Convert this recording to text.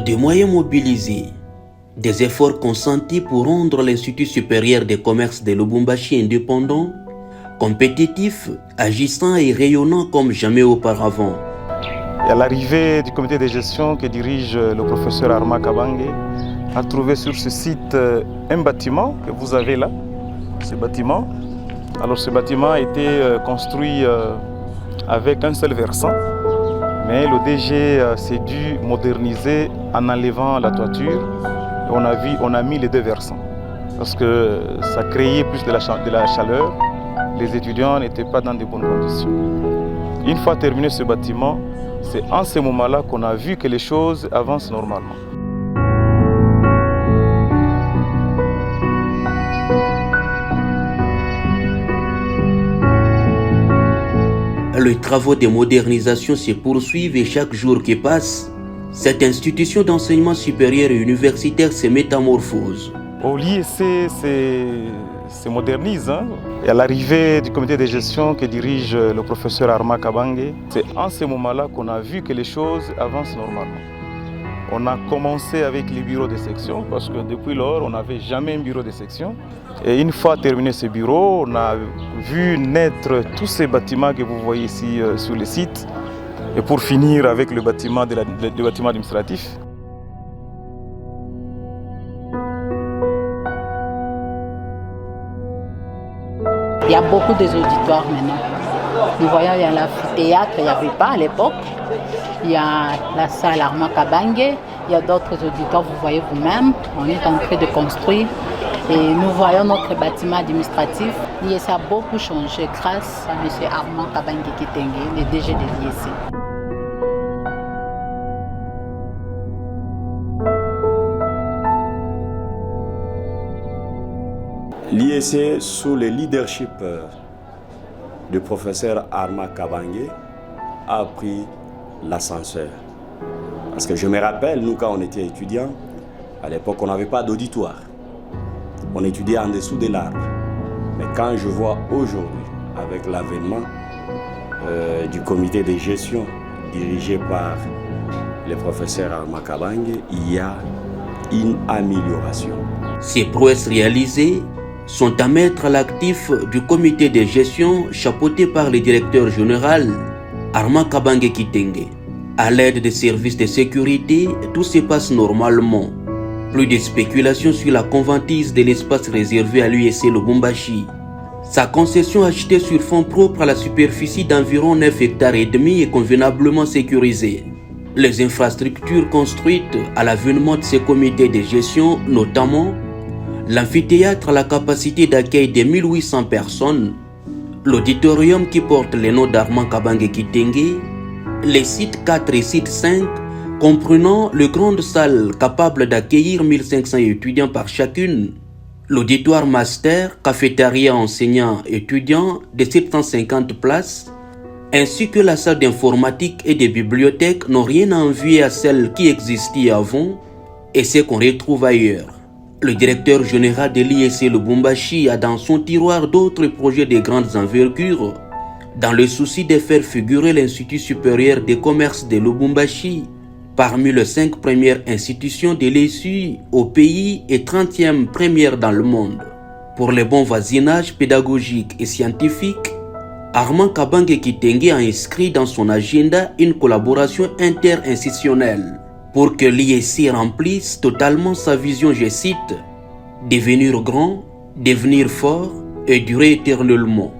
Des moyens mobilisés, des efforts consentis pour rendre l'Institut supérieur des commerces de Lubumbashi indépendant, compétitif, agissant et rayonnant comme jamais auparavant. Et à l'arrivée du comité de gestion que dirige le professeur Armand Kabange, a trouvé sur ce site un bâtiment que vous avez là, ce bâtiment. Alors ce bâtiment a été construit avec un seul versant, mais le DG s'est dû moderniser en enlevant la toiture. Et on a mis les deux versants parce que ça créait plus de la chaleur. Les étudiants n'étaient pas dans de bonnes conditions. Une fois terminé ce bâtiment, c'est en ce moment-là qu'on a vu que les choses avancent normalement. Les travaux de modernisation se poursuivent et chaque jour qui passe, cette institution d'enseignement supérieur et universitaire se métamorphose. L'IEC se modernise. Et à l'arrivée du comité de gestion que dirige le professeur Armand Kabange, c'est en ce moment-là qu'on a vu que les choses avancent normalement. On a commencé avec les bureaux de section parce que depuis lors, on n'avait jamais un bureau de section. Et une fois terminé ce bureau, on a vu naître tous ces bâtiments que vous voyez ici sur le site. Et pour finir avec le bâtiment, le bâtiment administratif. Il y a beaucoup d'auditoires maintenant. Nous voyons, il y a l'amphithéâtre, il n'y avait pas à l'époque. Il y a la salle Armand Kabange, il y a d'autres auditoires, vous voyez vous-même. On est en train de construire et nous voyons notre bâtiment administratif. L'IEC a beaucoup changé grâce à M. Armand Kabange Kitenge, le DG de l'IEC. L'IEC, sous le leadership du professeur Armand Kabange, a pris l'ascenseur. Parce que je me rappelle, nous, quand on était étudiants, à l'époque, on n'avait pas d'auditoire. On étudiait en dessous de l'arbre. Mais quand je vois aujourd'hui, avec l'avènement du comité de gestion dirigé par le professeur Armand Kabange, il y a une amélioration. Ces prouesses réalisées sont à mettre à l'actif du comité de gestion chapeauté par le directeur général Armand Kabange Kitenge. À l'aide des services de sécurité, tout se passe normalement. Plus de spéculation sur la convoitise de l'espace réservé à l'USC Lubumbashi. Sa concession achetée sur fonds propres à la superficie d'environ 9 hectares et demi est convenablement sécurisée. Les infrastructures construites à l'avènement de ces comités de gestion, notamment l'amphithéâtre à la capacité d'accueil de 1800 personnes, l'auditorium qui porte le nom d'Armand Kabange Kitenge, les sites 4 et site 5, comprenant les grandes salles capables d'accueillir 1500 étudiants par chacune, l'auditoire master, cafétéria enseignants étudiants de 750 places, ainsi que la salle d'informatique et de bibliothèque n'ont rien à envier à celles qui existaient avant et ce qu'on retrouve ailleurs. Le directeur général de l'IEC Lubumbashi a dans son tiroir d'autres projets de grandes envergures, dans le souci de faire figurer l'Institut supérieur des commerces de Lubumbashi parmi les 5 premières institutions de l'ESU au pays et 30e première dans le monde. Pour le bon voisinage pédagogique et scientifique, Armand Kabange Kitenge a inscrit dans son agenda une collaboration interinstitutionnelle pour que l'IEC remplisse totalement sa vision, je cite, « devenir grand, devenir fort et durer éternellement ».